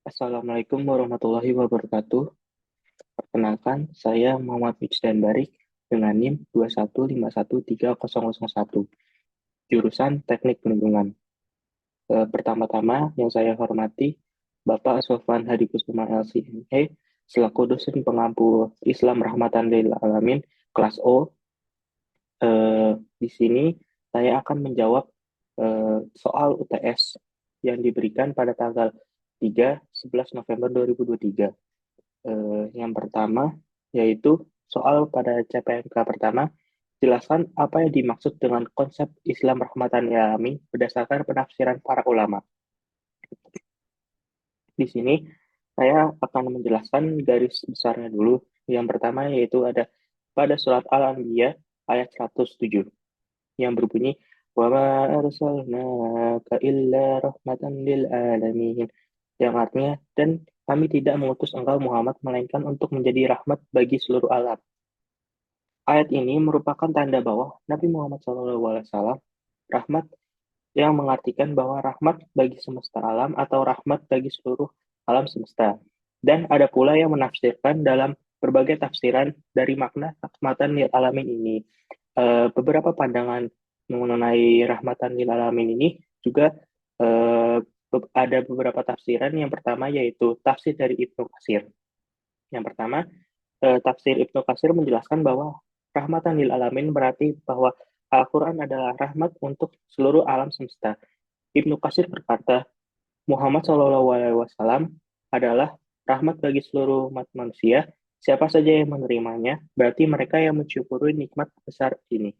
Assalamualaikum warahmatullahi wabarakatuh. Perkenalkan, saya Muhammad Mijdan Barik dengan NIM 2151301, jurusan Teknik Lingkungan. Pertama-tama yang saya hormati Bapak Sofwan Hadi Kusuma LCMA selaku dosen pengampu Islam Rahmatan lil Alamin kelas O. Di sini saya akan menjawab soal UTS yang diberikan pada tanggal 3/11 November 2023. Yang pertama yaitu soal pada CPMK pertama, jelaskan apa yang dimaksud dengan konsep Islam rahmatan lil alamin berdasarkan penafsiran para ulama. Di sini saya akan menjelaskan garis besarnya dulu. Yang pertama yaitu ada pada surat Al-Anbiya ayat 107 yang berbunyi wa ma arsalnaka illa rahmatan lil alamin, yang artinya dan kami tidak mengutus engkau Muhammad melainkan untuk menjadi rahmat bagi seluruh alam. Ayat ini merupakan tanda bahwa Nabi Muhammad SAW rahmat, yang mengartikan bahwa rahmat bagi semesta alam atau rahmat bagi seluruh alam semesta. Dan ada pula yang menafsirkan dalam berbagai tafsiran dari makna rahmatan lil alamin ini. Beberapa pandangan mengenai rahmatan lil alamin ini juga eh, ada beberapa tafsiran. Yang pertama yaitu tafsir dari Ibnu Katsir. Yang pertama, tafsir Ibnu Katsir menjelaskan bahwa rahmatan lil alamin berarti bahwa Al-Quran adalah rahmat untuk seluruh alam semesta. Ibnu Katsir berkata, Muhammad SAW adalah rahmat bagi seluruh umat manusia. Siapa saja yang menerimanya, berarti mereka yang mensyukuri nikmat besar ini,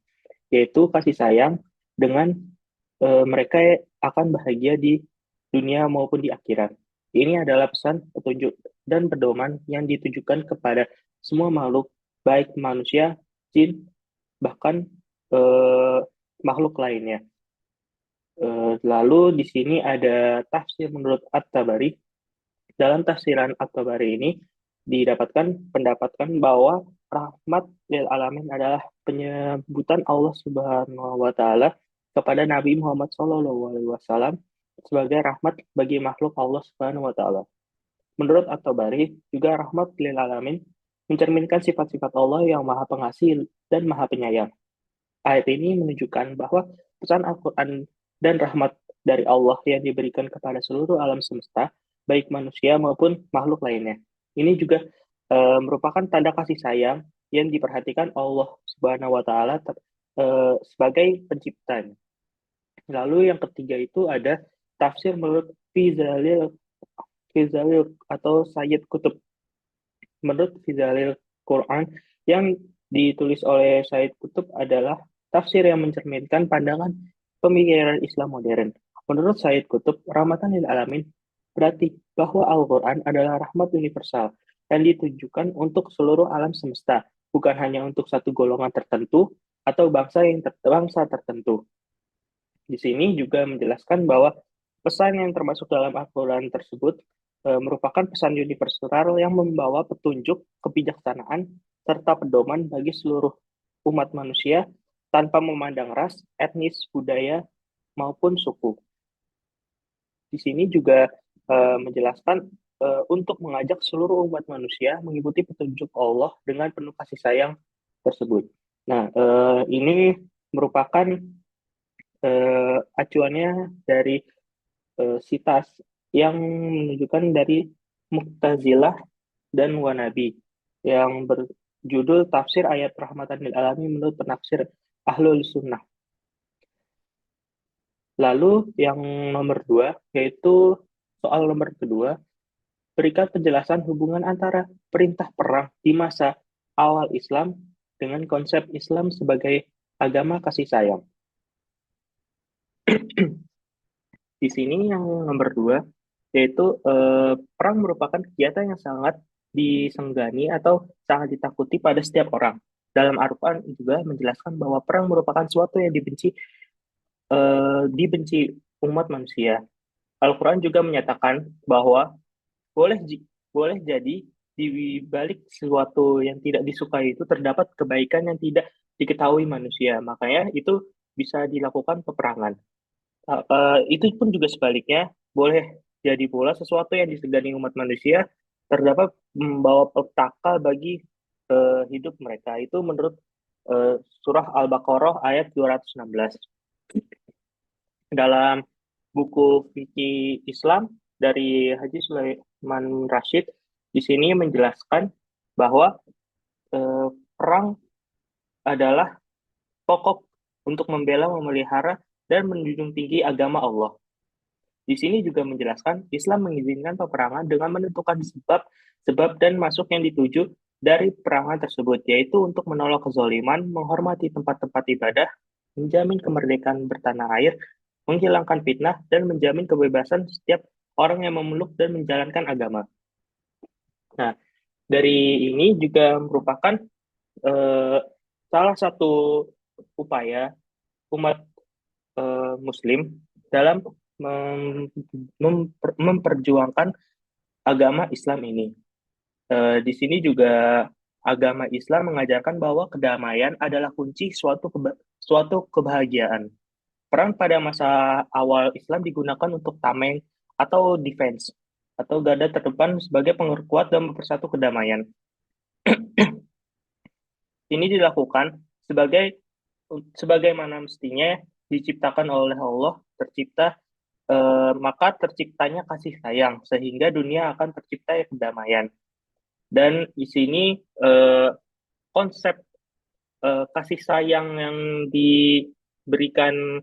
yaitu kasih sayang dengan mereka akan bahagia di dunia maupun di akhirat. Ini adalah pesan, petunjuk, dan pedoman yang ditujukan kepada semua makhluk, baik manusia, jin, bahkan eh, makhluk lainnya. Lalu di sini ada tafsir menurut At-Tabari. Dalam tafsiran At-Tabari ini pendapatkan bahwa rahmat lil alamin adalah penyebutan Allah Subhanahu wa taala kepada Nabi Muhammad SAW sebagai rahmat bagi makhluk Allah Subhanahu wa taala. Menurut At-Tabari, juga rahmat lil alamin mencerminkan sifat-sifat Allah yang Maha Pengasih dan Maha Penyayang. Ayat ini menunjukkan bahwa pesan Al-Quran dan rahmat dari Allah yang diberikan kepada seluruh alam semesta, baik manusia maupun makhluk lainnya. Ini juga merupakan tanda kasih sayang yang diperhatikan Allah Subhanahu wa Ta'ala sebagai penciptanya. Lalu yang ketiga itu ada tafsir menurut Fizalil atau Sayyid Qutb. Menurut Fizalil Quran yang ditulis oleh Said Qutb adalah tafsir yang mencerminkan pandangan pemikiran Islam modern. Menurut Said Qutb, rahmatan lil alamin berarti bahwa Al-Quran adalah rahmat universal yang ditujukan untuk seluruh alam semesta, bukan hanya untuk satu golongan tertentu atau bangsa tertentu. Di sini juga menjelaskan bahwa pesan yang termasuk dalam Al-Quran tersebut merupakan pesan universal yang membawa petunjuk, kebijaksanaan, serta pedoman bagi seluruh umat manusia tanpa memandang ras, etnis, budaya, maupun suku. Di sini juga menjelaskan untuk mengajak seluruh umat manusia mengikuti petunjuk Allah dengan penuh kasih sayang tersebut. Nah, ini merupakan acuannya dari sitas yang menunjukkan dari Mu'tazilah dan Wanabi yang berjudul Tafsir Ayat Rahmatan lil Alamin menurut penafsir Ahlul Sunnah. Lalu yang nomor dua, yaitu soal nomor kedua, berikan penjelasan hubungan antara perintah perang di masa awal Islam dengan konsep Islam sebagai agama kasih sayang. Di sini yang nomor dua, yaitu perang merupakan kegiatan yang sangat disenggani atau sangat ditakuti pada setiap orang. Dalam Al-Quran juga menjelaskan bahwa perang merupakan suatu yang dibenci umat manusia. Al-Quran juga menyatakan bahwa boleh boleh jadi di balik sesuatu yang tidak disukai itu terdapat kebaikan yang tidak diketahui manusia. Makanya itu bisa dilakukan peperangan. Itu pun juga sebaliknya boleh Jadi pula sesuatu yang disegani umat manusia terdapat membawa petaka bagi hidup mereka. Itu menurut surah Al-Baqarah ayat 216. Dalam buku fikih Islam dari Haji Sulaiman Rashid, di sini menjelaskan bahwa eh, perang adalah pokok untuk membela, memelihara, dan menjunjung tinggi agama Allah. Di sini juga menjelaskan Islam mengizinkan peperangan dengan menentukan sebab dan masuk yang dituju dari peperangan tersebut, yaitu untuk menolak kezaliman, menghormati tempat-tempat ibadah, menjamin kemerdekaan bertanah air, menghilangkan fitnah, dan menjamin kebebasan setiap orang yang memeluk dan menjalankan agama. Nah, dari ini juga merupakan eh, salah satu upaya umat Muslim dalam memperjuangkan agama Islam ini. Di sini juga agama Islam mengajarkan bahwa kedamaian adalah kunci suatu kebahagiaan. Perang pada masa awal Islam digunakan untuk tameng atau defense atau garda terdepan sebagai penguat dan mempersatu kedamaian. Ini dilakukan sebagaimana mestinya diciptakan oleh Allah, maka terciptanya kasih sayang sehingga dunia akan tercipta kedamaian. Dan di sini konsep kasih sayang yang diberikan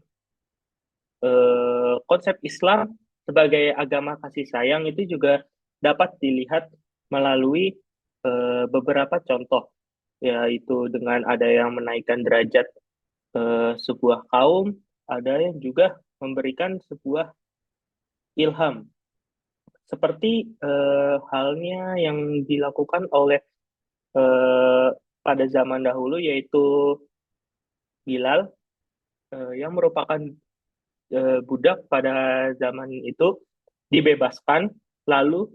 konsep Islam sebagai agama kasih sayang itu juga dapat dilihat melalui beberapa contoh, yaitu dengan ada yang menaikkan derajat sebuah kaum, ada yang juga memberikan sebuah ilham, seperti halnya yang dilakukan oleh eh, pada zaman dahulu, yaitu Bilal yang merupakan budak pada zaman itu dibebaskan, lalu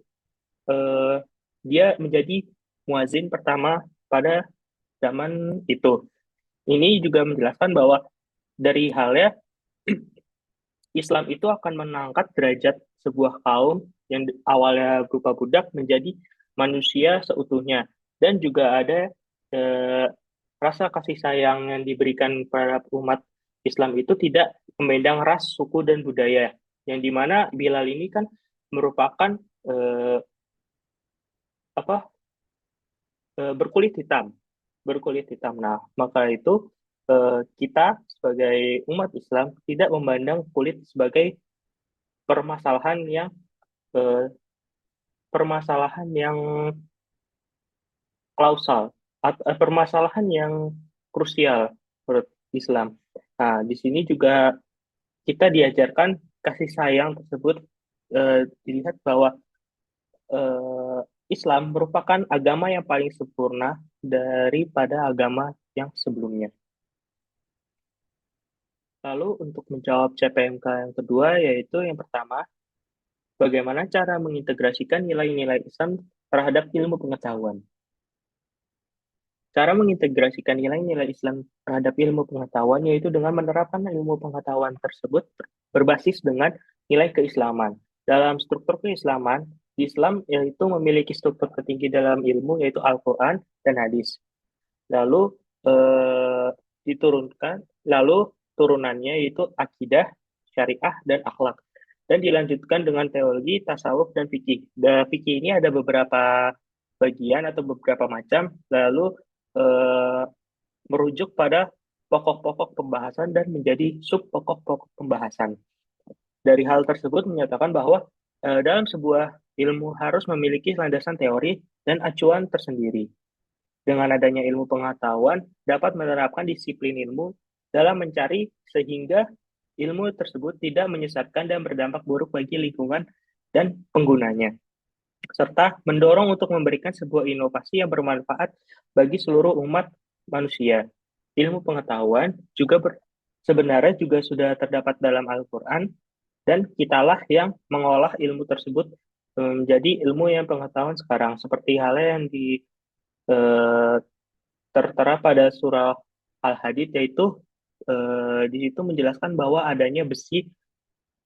eh, dia menjadi muazin pertama pada zaman itu. Ini juga menjelaskan bahwa dari halnya Islam itu akan mengangkat derajat sebuah kaum yang awalnya berupa budak menjadi manusia seutuhnya. Dan juga ada eh, rasa kasih sayang yang diberikan pada umat Islam itu tidak memandang ras, suku, dan budaya. Yang dimana Bilal ini kan merupakan eh, apa berkulit hitam, berkulit hitam. Nah, maka itu kita sebagai umat Islam tidak memandang kulit sebagai permasalahan yang eh, permasalahan yang klausal atau permasalahan yang krusial menurut Islam. Nah, di sini juga kita diajarkan kasih sayang tersebut dilihat bahwa Islam merupakan agama yang paling sempurna daripada agama yang sebelumnya. Lalu untuk menjawab CPMK yang kedua, yaitu yang pertama, bagaimana cara mengintegrasikan nilai-nilai Islam terhadap ilmu pengetahuan. Cara mengintegrasikan nilai-nilai Islam terhadap ilmu pengetahuan yaitu dengan menerapkan ilmu pengetahuan tersebut berbasis dengan nilai keislaman. Dalam struktur keislaman, Islam yaitu memiliki struktur tertinggi dalam ilmu yaitu Al-Quran dan hadis. Lalu diturunkan, lalu turunannya yaitu akidah, syariah, dan akhlak. Dan dilanjutkan dengan teologi, tasawuf, dan fikih. Fikih ini ada beberapa bagian atau beberapa macam, lalu eh, merujuk pada pokok-pokok pembahasan dan menjadi sub pokok-pokok pembahasan. Dari hal tersebut menyatakan bahwa dalam sebuah ilmu harus memiliki landasan teori dan acuan tersendiri. Dengan adanya ilmu pengetahuan, dapat menerapkan disiplin ilmu dalam mencari sehingga ilmu tersebut tidak menyesatkan dan berdampak buruk bagi lingkungan dan penggunanya, serta mendorong untuk memberikan sebuah inovasi yang bermanfaat bagi seluruh umat manusia. Ilmu pengetahuan juga sebenarnya juga sudah terdapat dalam Al-Quran, dan kitalah yang mengolah ilmu tersebut menjadi ilmu yang pengetahuan sekarang, seperti halnya yang eh, tertera pada surah Al-Hadid, yaitu di situ menjelaskan bahwa adanya besi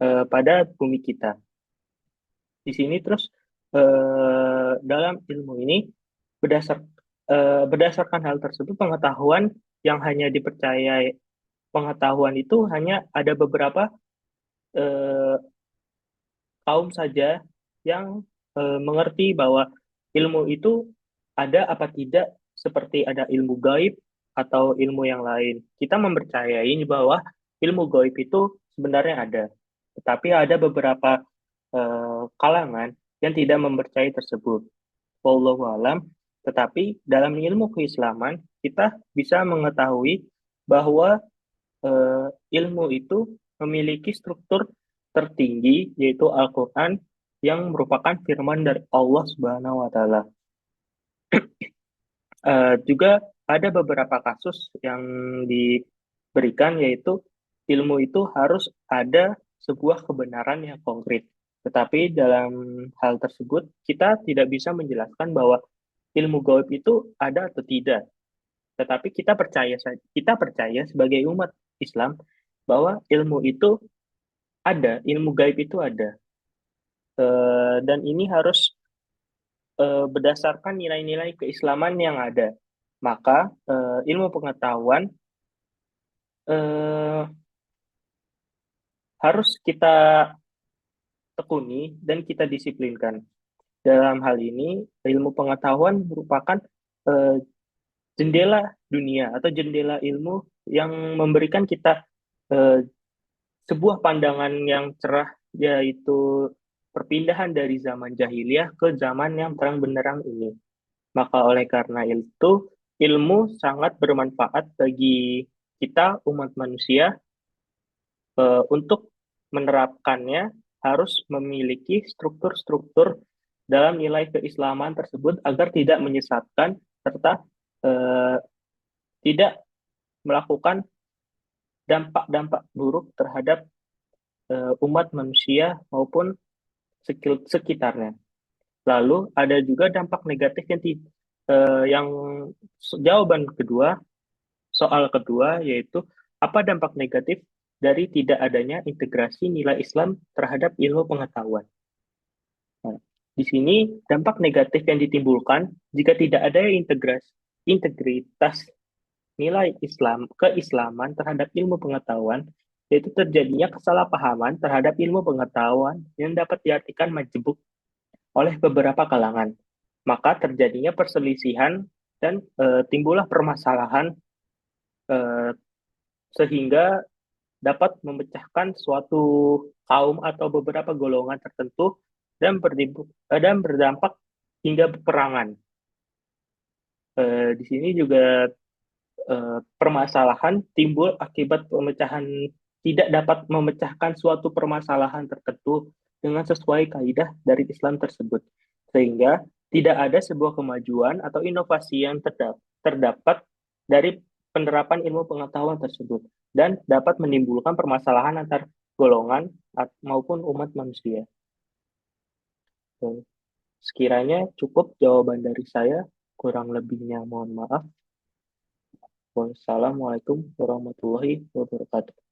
pada bumi kita. Di sini terus dalam ilmu ini berdasar berdasarkan hal tersebut pengetahuan yang hanya dipercayai pengetahuan itu hanya ada beberapa eh, kaum saja yang mengerti bahwa ilmu itu ada apa tidak seperti ada ilmu gaib atau ilmu yang lain. Kita mempercayai bahwa ilmu gaib itu sebenarnya ada, tetapi ada beberapa kalangan yang tidak mempercayai tersebut. Wallahu alam. Tetapi dalam ilmu keislaman kita bisa mengetahui bahwa eh, ilmu itu memiliki struktur tertinggi yaitu Al-Quran yang merupakan firman dari Allah Subhanahu wa Ta'ala. Juga ada beberapa kasus yang diberikan yaitu ilmu itu harus ada sebuah kebenaran yang konkret. Tetapi dalam hal tersebut kita tidak bisa menjelaskan bahwa ilmu gaib itu ada atau tidak. Tetapi kita percaya sebagai umat Islam bahwa ilmu itu ada, ilmu gaib itu ada. Dan ini harus berdasarkan nilai-nilai keislaman yang ada. Maka ilmu pengetahuan eh, harus kita tekuni dan kita disiplinkan. Dalam hal ini, ilmu pengetahuan merupakan eh, jendela dunia atau jendela ilmu yang memberikan kita eh, sebuah pandangan yang cerah, yaitu perpindahan dari zaman jahiliyah ke zaman yang terang benderang ini. Maka oleh karena itu, ilmu sangat bermanfaat bagi kita, umat manusia, untuk menerapkannya harus memiliki struktur-struktur dalam nilai keislaman tersebut agar tidak menyesatkan serta eh, tidak melakukan dampak-dampak buruk terhadap umat manusia maupun sekitarnya. Lalu ada juga dampak negatif yang jawaban kedua, soal kedua yaitu apa dampak negatif dari tidak adanya integrasi nilai Islam terhadap ilmu pengetahuan. Nah, di sini dampak negatif yang ditimbulkan jika tidak ada integritas nilai Islam, keislaman terhadap ilmu pengetahuan, yaitu terjadinya kesalahpahaman terhadap ilmu pengetahuan yang dapat diartikan majemuk oleh beberapa kalangan. Maka terjadinya perselisihan dan timbullah permasalahan eh, sehingga dapat memecahkan suatu kaum atau beberapa golongan tertentu dan berdampak hingga peperangan. Di sini juga permasalahan timbul akibat pemecahan tidak dapat memecahkan suatu permasalahan tertentu dengan sesuai kaidah dari Islam tersebut. Sehingga tidak ada sebuah kemajuan atau inovasi yang terdapat dari penerapan ilmu pengetahuan tersebut dan dapat menimbulkan permasalahan antar golongan maupun umat manusia. Sekiranya cukup jawaban dari saya, kurang lebihnya mohon maaf. Wassalamualaikum warahmatullahi wabarakatuh.